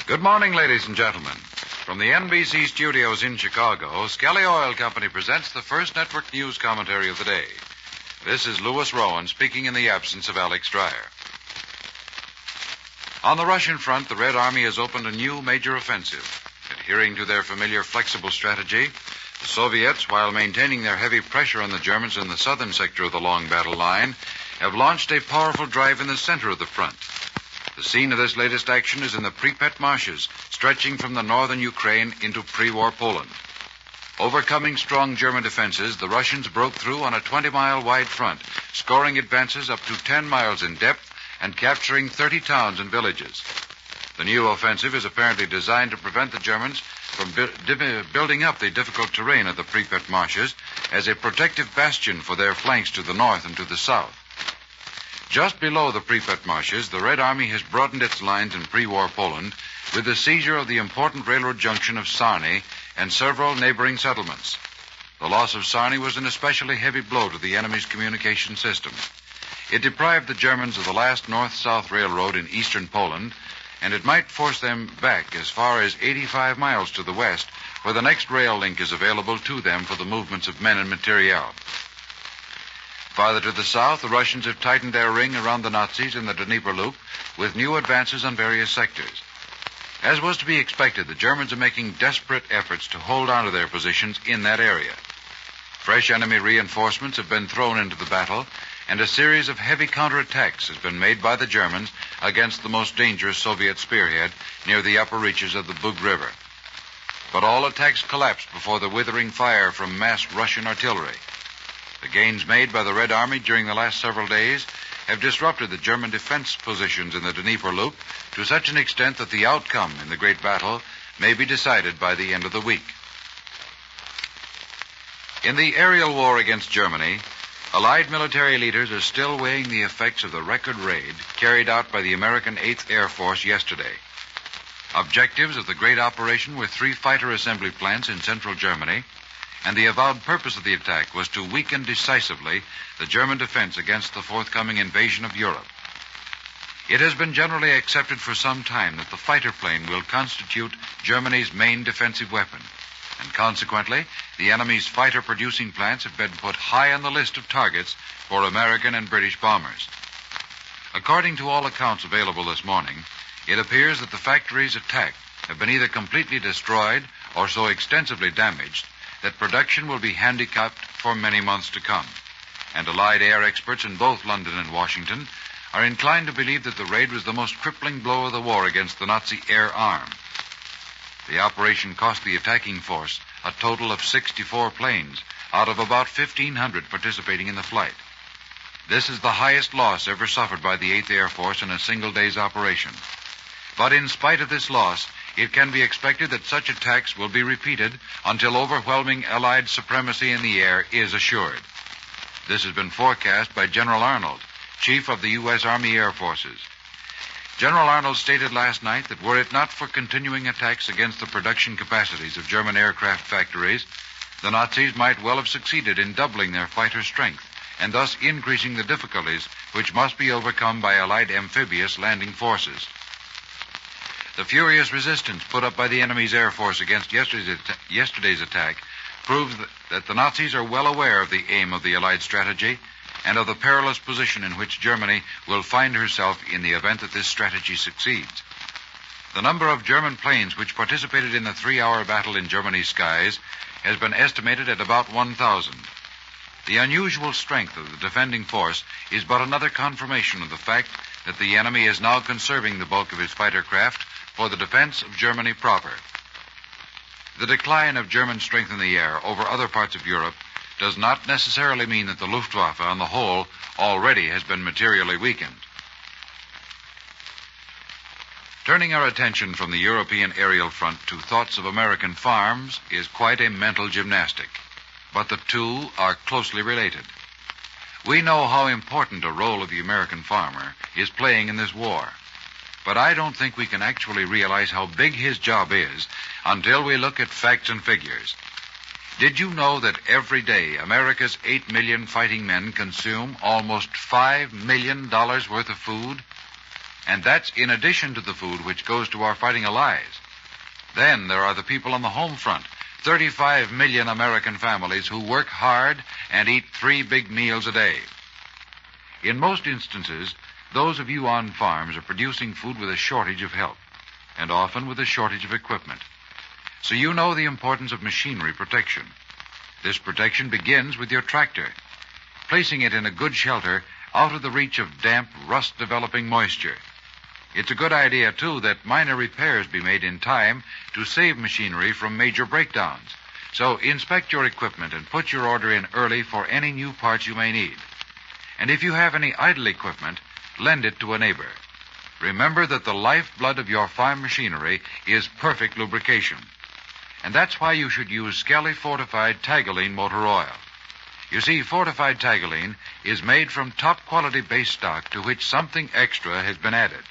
Good morning, ladies and gentlemen. From the NBC studios in Chicago, Skelly Oil Company presents the first network news commentary of the day. This is Louis Rowan speaking in the absence of Alex Dreyer. On the Russian front, the Red Army has opened a new major offensive. Adhering to their familiar flexible strategy, the Soviets, while maintaining their heavy pressure on the Germans in the southern sector of the long battle line, have launched a powerful drive in the center of the front. The scene of this latest action is in the Pripyat marshes, stretching from the northern Ukraine into pre-war Poland. Overcoming strong German defenses, the Russians broke through on a 20-mile wide front, scoring advances up to 10 miles in depth and capturing 30 towns and villages. The new offensive is apparently designed to prevent the Germans from building up the difficult terrain of the Pripyat marshes as a protective bastion for their flanks to the north and to the south. Just below the Pripyat marshes, the Red Army has broadened its lines in pre-war Poland with the seizure of the important railroad junction of Sarny and several neighboring settlements. The loss of Sarny was an especially heavy blow to the enemy's communication system. It deprived the Germans of the last north-south railroad in eastern Poland, and it might force them back as far as 85 miles to the west, where the next rail link is available to them for the movements of men and materiel. Farther to the south, the Russians have tightened their ring around the Nazis in the Dnieper Loop with new advances on various sectors. As was to be expected, the Germans are making desperate efforts to hold on to their positions in that area. Fresh enemy reinforcements have been thrown into the battle, and a series of heavy counterattacks has been made by the Germans against the most dangerous Soviet spearhead near the upper reaches of the Bug River. But all attacks collapsed before the withering fire from massed Russian artillery. The gains made by the Red Army during the last several days have disrupted the German defense positions in the Dnieper Loop to such an extent that the outcome in the great battle may be decided by the end of the week. In the aerial war against Germany, Allied military leaders are still weighing the effects of the record raid carried out by the American 8th Air Force yesterday. Objectives of the great operation were 3 fighter assembly plants in central Germany, and the avowed purpose of the attack was to weaken decisively the German defense against the forthcoming invasion of Europe. It has been generally accepted for some time that the fighter plane will constitute Germany's main defensive weapon, and consequently, the enemy's fighter-producing plants have been put high on the list of targets for American and British bombers. According to all accounts available this morning, it appears that the factories attacked have been either completely destroyed or so extensively damaged that production will be handicapped for many months to come. And Allied air experts in both London and Washington are inclined to believe that the raid was the most crippling blow of the war against the Nazi air arm. The operation cost the attacking force a total of 64 planes out of about 1,500 participating in the flight. This is the highest loss ever suffered by the 8th Air Force in a single day's operation. But in spite of this loss, it can be expected that such attacks will be repeated until overwhelming Allied supremacy in the air is assured. This has been forecast by General Arnold, Chief of the U.S. Army Air Forces. General Arnold stated last night that were it not for continuing attacks against the production capacities of German aircraft factories, the Nazis might well have succeeded in doubling their fighter strength and thus increasing the difficulties which must be overcome by Allied amphibious landing forces. The furious resistance put up by the enemy's air force against yesterday's attack proves that the Nazis are well aware of the aim of the Allied strategy and of the perilous position in which Germany will find herself in the event that this strategy succeeds. The number of German planes which participated in the 3-hour battle in Germany's skies has been estimated at about 1,000. The unusual strength of the defending force is but another confirmation of the fact that the enemy is now conserving the bulk of his fighter craft for the defense of Germany proper. The decline of German strength in the air over other parts of Europe does not necessarily mean that the Luftwaffe on the whole already has been materially weakened. Turning our attention from the European aerial front to thoughts of American farms is quite a mental gymnastic, but the two are closely related. We know how important a role the American farmer is playing in this war, but I don't think we can actually realize how big his job is until we look at facts and figures. Did you know that every day America's 8 million fighting men consume almost $5 million worth of food? And that's in addition to the food which goes to our fighting allies. Then there are the people on the home front, 35 million American families who work hard and eat 3 big meals a day. In most instances, those of you on farms are producing food with a shortage of help, and often with a shortage of equipment. So you know the importance of machinery protection. This protection begins with your tractor, placing it in a good shelter out of the reach of damp, rust-developing moisture. It's a good idea, too, that minor repairs be made in time to save machinery from major breakdowns. So inspect your equipment and put your order in early for any new parts you may need. And if you have any idle equipment, lend it to a neighbor. Remember that the lifeblood of your farm machinery is perfect lubrication. And that's why you should use Skelly Fortified Tagolene motor oil. You see, fortified tagolene is made from top-quality base stock to which something extra has been added.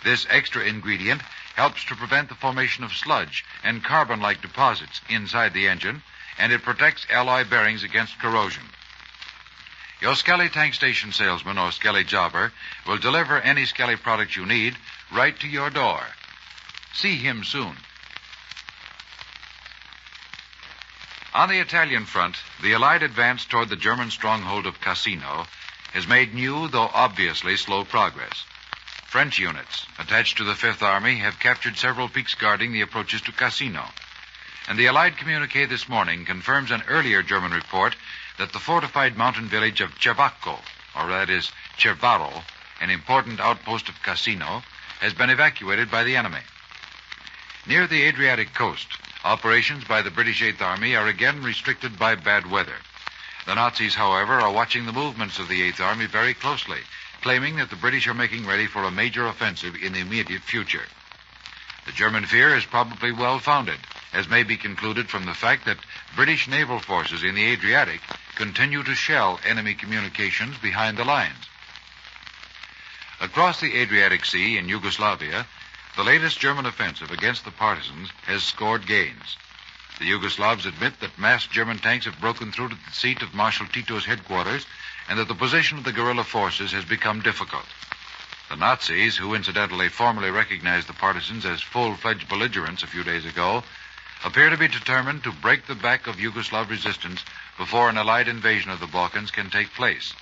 This extra ingredient helps to prevent the formation of sludge and carbon-like deposits inside the engine, and it protects alloy bearings against corrosion. Your Skelly tank station salesman or Skelly jobber will deliver any Skelly product you need right to your door. See him soon. On the Italian front, the Allied advance toward the German stronghold of Cassino has made new, though obviously slow progress. French units attached to the Fifth Army have captured several peaks guarding the approaches to Cassino. And the Allied communique this morning confirms an earlier German report that the fortified mountain village of Cervacco, or that is Cervaro, an important outpost of Cassino, has been evacuated by the enemy. Near the Adriatic coast, operations by the British Eighth Army are again restricted by bad weather. The Nazis, however, are watching the movements of the Eighth Army very closely, claiming that the British are making ready for a major offensive in the immediate future. The German fear is probably well-founded, as may be concluded from the fact that British naval forces in the Adriatic continue to shell enemy communications behind the lines. Across the Adriatic Sea in Yugoslavia, the latest German offensive against the partisans has scored gains. The Yugoslavs admit that massed German tanks have broken through to the seat of Marshal Tito's headquarters and that the position of the guerrilla forces has become difficult. The Nazis, who incidentally formally recognized the partisans as full-fledged belligerents a few days ago, appear to be determined to break the back of Yugoslav resistance before an Allied invasion of the Balkans can take place.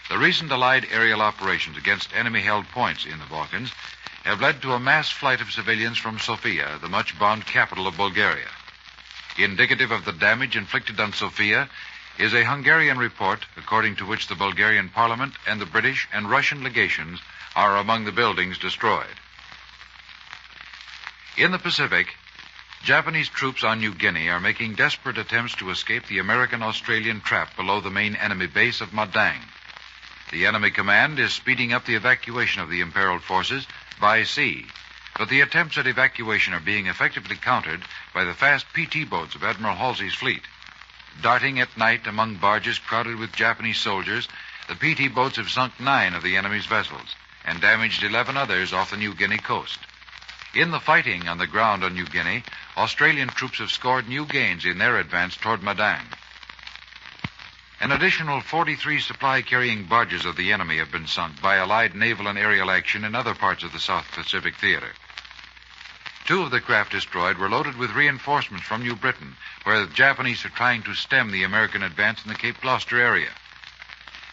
The recent Allied aerial operations against enemy-held points in the Balkans have led to a mass flight of civilians from Sofia, the much-bombed capital of Bulgaria. Indicative of the damage inflicted on Sofia is a Hungarian report according to which the Bulgarian Parliament and the British and Russian legations are among the buildings destroyed. In the Pacific, Japanese troops on New Guinea are making desperate attempts to escape the American-Australian trap below the main enemy base of Madang. The enemy command is speeding up the evacuation of the imperiled forces by sea, but the attempts at evacuation are being effectively countered by the fast PT boats of Admiral Halsey's fleet. Darting at night among barges crowded with Japanese soldiers, the PT boats have sunk 9 of the enemy's vessels and damaged 11 others off the New Guinea coast. In the fighting on the ground on New Guinea, Australian troops have scored new gains in their advance toward Madang. An additional 43 supply-carrying barges of the enemy have been sunk by Allied naval and aerial action in other parts of the South Pacific theater. 2 of the craft destroyed were loaded with reinforcements from New Britain, where the Japanese are trying to stem the American advance in the Cape Gloucester area.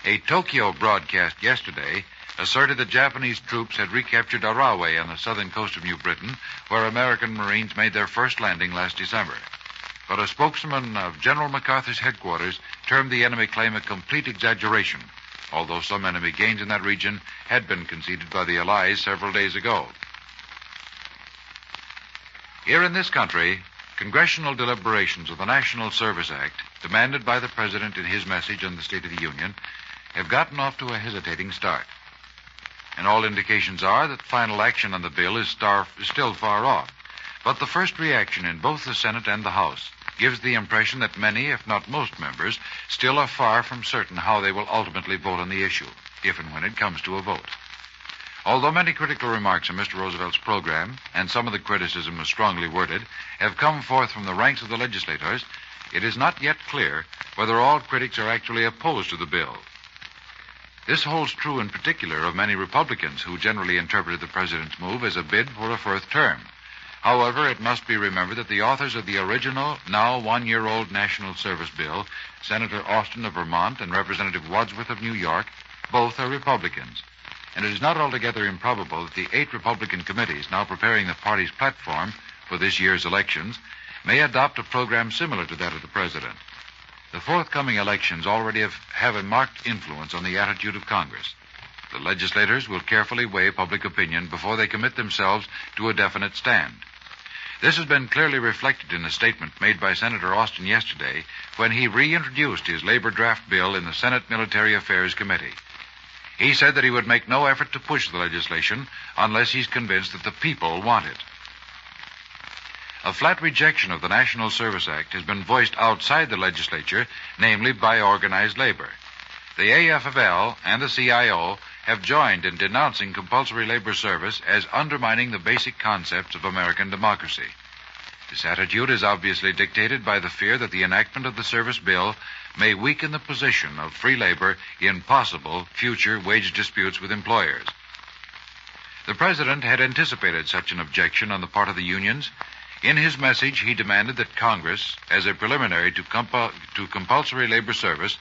A Tokyo broadcast yesterday asserted that Japanese troops had recaptured Arawe on the southern coast of New Britain, where American Marines made their first landing last December. But a spokesman of General MacArthur's headquarters termed the enemy claim a complete exaggeration, although some enemy gains in that region had been conceded by the Allies several days ago. Here in this country, congressional deliberations of the National Service Act, demanded by the President in his message on the State of the Union, have gotten off to a hesitating start. And all indications are that final action on the bill is still far off. But the first reaction in both the Senate and the House gives the impression that many, if not most members, still are far from certain how they will ultimately vote on the issue, if and when it comes to a vote. Although many critical remarks on Mr. Roosevelt's program, and some of the criticism was strongly worded, have come forth from the ranks of the legislators, it is not yet clear whether all critics are actually opposed to the bill. This holds true in particular of many Republicans who generally interpreted the president's move as a bid for a fourth term. However, it must be remembered that the authors of the original, now one-year-old National Service Bill, Senator Austin of Vermont and Representative Wadsworth of New York, both are Republicans. And it is not altogether improbable that the 8 Republican committees now preparing the party's platform for this year's elections may adopt a program similar to that of the president. The forthcoming elections already have a marked influence on the attitude of Congress. The legislators will carefully weigh public opinion before they commit themselves to a definite stand. This has been clearly reflected in a statement made by Senator Austin yesterday when he reintroduced his labor draft bill in the Senate Military Affairs Committee. He said that he would make no effort to push the legislation unless he's convinced that the people want it. A flat rejection of the National Service Act has been voiced outside the legislature, namely by organized labor. The AFL and the CIO have joined in denouncing compulsory labor service as undermining the basic concepts of American democracy. This attitude is obviously dictated by the fear that the enactment of the service bill may weaken the position of free labor in possible future wage disputes with employers. The president had anticipated such an objection on the part of the unions. In his message, he demanded that Congress, as a preliminary to compulsory labor service,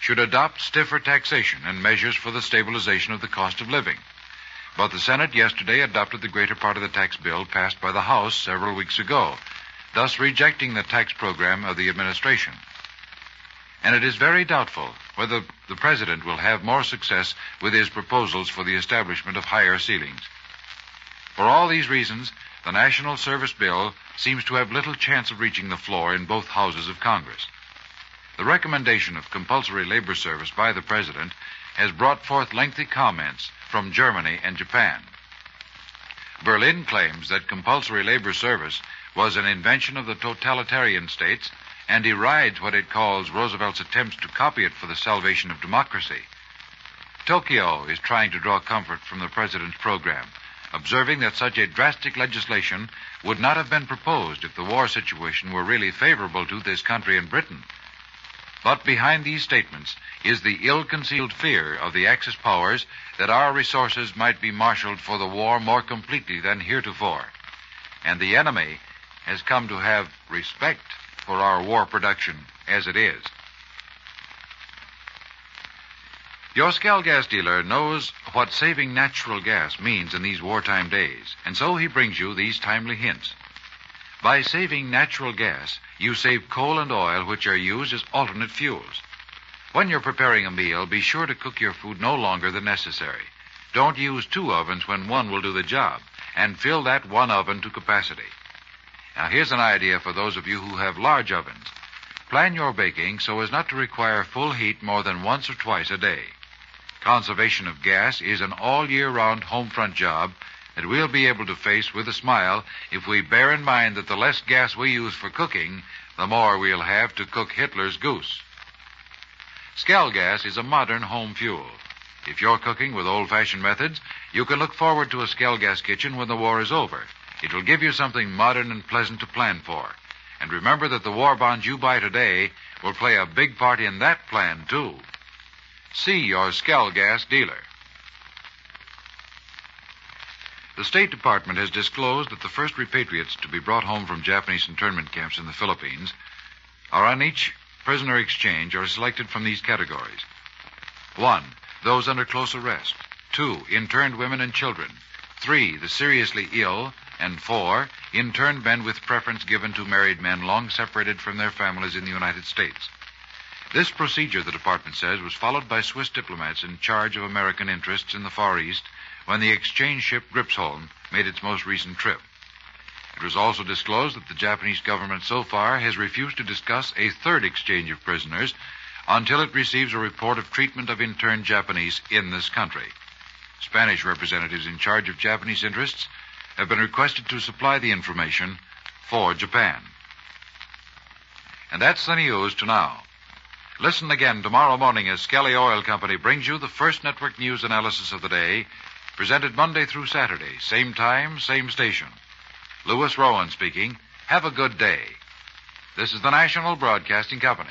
should adopt stiffer taxation and measures for the stabilization of the cost of living. But the Senate yesterday adopted the greater part of the tax bill passed by the House several weeks ago, thus rejecting the tax program of the administration. And it is very doubtful whether the president will have more success with his proposals for the establishment of higher ceilings. For all these reasons, the National Service Bill seems to have little chance of reaching the floor in both houses of Congress. The recommendation of compulsory labor service by the president has brought forth lengthy comments from Germany and Japan. Berlin claims that compulsory labor service was an invention of the totalitarian states and derides what it calls Roosevelt's attempts to copy it for the salvation of democracy. Tokyo is trying to draw comfort from the president's program, observing that such a drastic legislation would not have been proposed if the war situation were really favorable to this country and Britain. But behind these statements is the ill-concealed fear of the Axis powers that our resources might be marshaled for the war more completely than heretofore. And the enemy has come to have respect for our war production as it is. Your Scal gas dealer knows what saving natural gas means in these wartime days, and so he brings you these timely hints. By saving natural gas, you save coal and oil, which are used as alternate fuels. When you're preparing a meal, be sure to cook your food no longer than necessary. Don't use 2 ovens when one will do the job, and fill that one oven to capacity. Now, here's an idea for those of you who have large ovens. Plan your baking so as not to require full heat more than once or twice a day. Conservation of gas is an all-year-round home front job that we'll be able to face with a smile if we bear in mind that the less gas we use for cooking, the more we'll have to cook Hitler's goose. Scal gas is a modern home fuel. If you're cooking with old-fashioned methods, you can look forward to a Scal gas kitchen when the war is over. It will give you something modern and pleasant to plan for. And remember that the war bonds you buy today will play a big part in that plan, too. See your Scal gas dealer. The State Department has disclosed that the first repatriates to be brought home from Japanese internment camps in the Philippines are on each prisoner exchange are selected from these categories. 1, those under close arrest. 2, interned women and children. 3, the seriously ill. And 4, interned men with preference given to married men long separated from their families in the United States. This procedure, the department says, was followed by Swiss diplomats in charge of American interests in the Far East when the exchange ship Gripsholm made its most recent trip. It was also disclosed that the Japanese government so far has refused to discuss a third exchange of prisoners until it receives a report of treatment of interned Japanese in this country. Spanish representatives in charge of Japanese interests have been requested to supply the information for Japan. And that's the news to now. Listen again tomorrow morning as Skelly Oil Company brings you the first network news analysis of the day, presented Monday through Saturday, same time, same station. Louis Rowan speaking. Have a good day. This is the National Broadcasting Company.